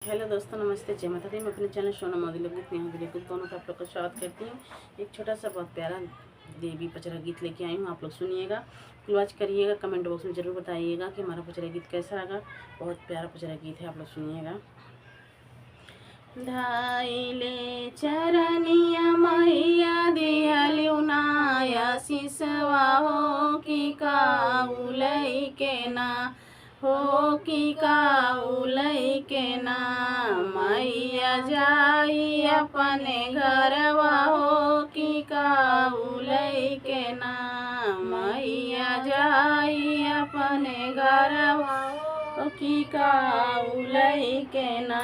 Hello दोस्तों, नमस्ते, जय माता दी। मैं अपने चैनल सोना मोदी लोकगीत नेहा दिलीप दोनों का आप लोग का स्वागत करती हूँ। एक छोटा सा बहुत प्यारा देवी पचरा गीत लेके आई हूँ। आप लोग सुनिएगा, वॉच करिएगा, कमेंट बॉक्स में ज़रूर बताइएगा कि हमारा पचरा गीत कैसा लगा। बहुत प्यारा पचरा गीत है, आप लोग सुनिएगा। धाइले चरनिया मैया दिहलिउ नाया सिसवा हो कि काउलै के ना हो कि काउलै के ना मैया जाई अपने घरवा हो कि काउलै के ना मैया जाई अपने घरवा की काउलै के ना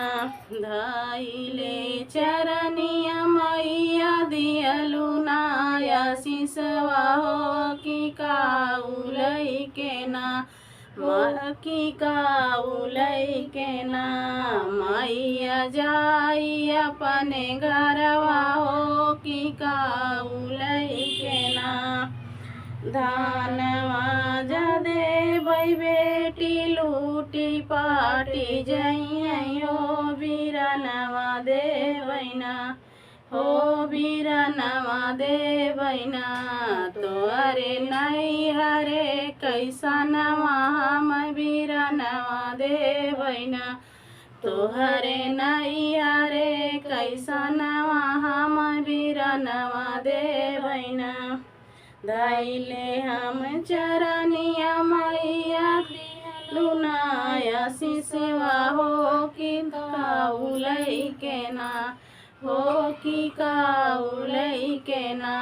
धाइले चरनिया मैया दिहलु नाया सिसवा हो कि काउलै के ना कि काउलै के ना मैया जाई अपने घरवा हो कि काउलै के ना धानवा जदेबै बेटी लूटी पाटी जइयो बिरनवा देवैना हो बिरनवा देवैना तोरे नैहरे कैसनवा हम बिरनवा देवैना तोहरे नैहरे कैसनवा हम बिरनवा देवैना धाइले हम चरनिया मैया लुनाया सिसवा हो कि काउलै के ना हो कि काउलै के ना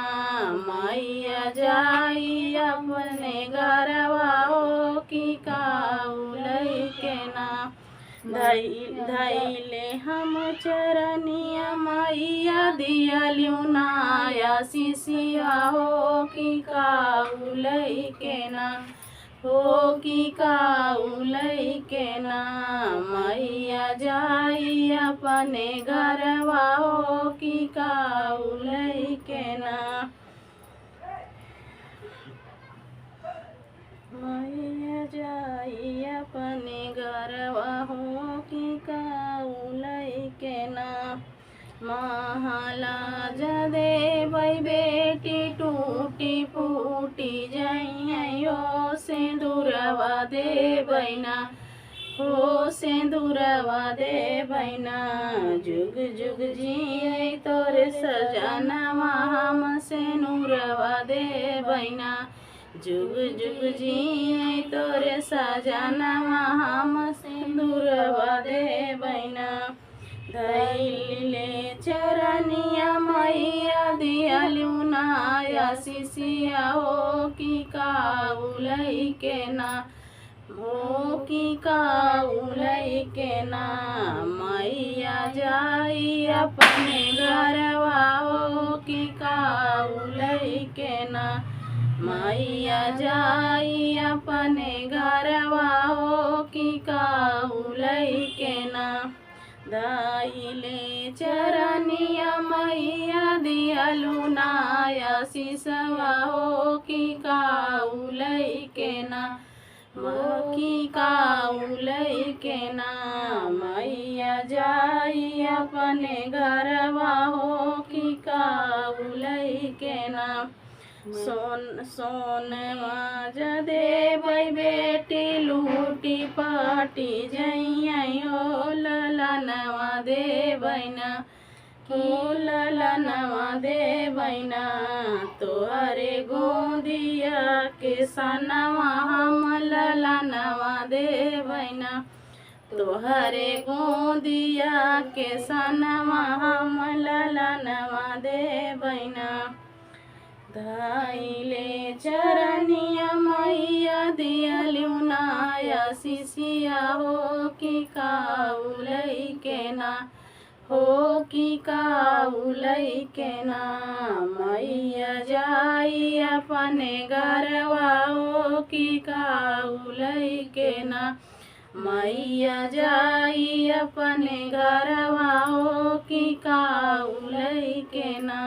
मैया जाई अपने घरवा हो कि काउलै के ना धाइले हम चरनिया मैया दिहलिउ नाया सिसिया हो कि काउलै के ना हो कि काउलै के ना मैया जाई अपने घरवा हो कि काउलै के ना मैया जाई अपने घरवा हो कि काउलै के ना महला जदेबै बेटी टूटी फूटी जइयो सिंदूरवा देवैना हो सिंदूरवा देवैना जुग जुग जियै तोरे सजनवा हम सिंदूरवा देवैना जुग जुग जियै तोरे सजनवा हम सिंदूरवा देवैना धाइले चरनिया मैया दिहलिउ नाया सिसिया हो कि काउलै के ना हो कि काउलै के ना मैया जाई अपने घरवा हो कि काउलै के ना मैया जाई अपने घरवा हो कि काउलै के ना धाइले चरनिया मैया दिहलु नाया सिसवा हो कि काउलै के ना कि काउलै के ना मैया जाई अपने घरवा हो कि काउलै के ना सोनवा जदेबै बेटी लूटी पाटी जइयो ललनवा देवैना हो ललनवा देवैना तोहरे गोदिया के सनवा हम ललनवा देवैना तोहरे गोदिया के सनवा हम ललनवा देवैना धाइले चरनिया मैया दिहलिउ नाया सिसिया हो कि काउलै के ना हो कि काउलै के ना मैया जाई अपने घरवा हो कि काउलै के ना मैया जाई अपने घरवा हो कि काउलै के ना।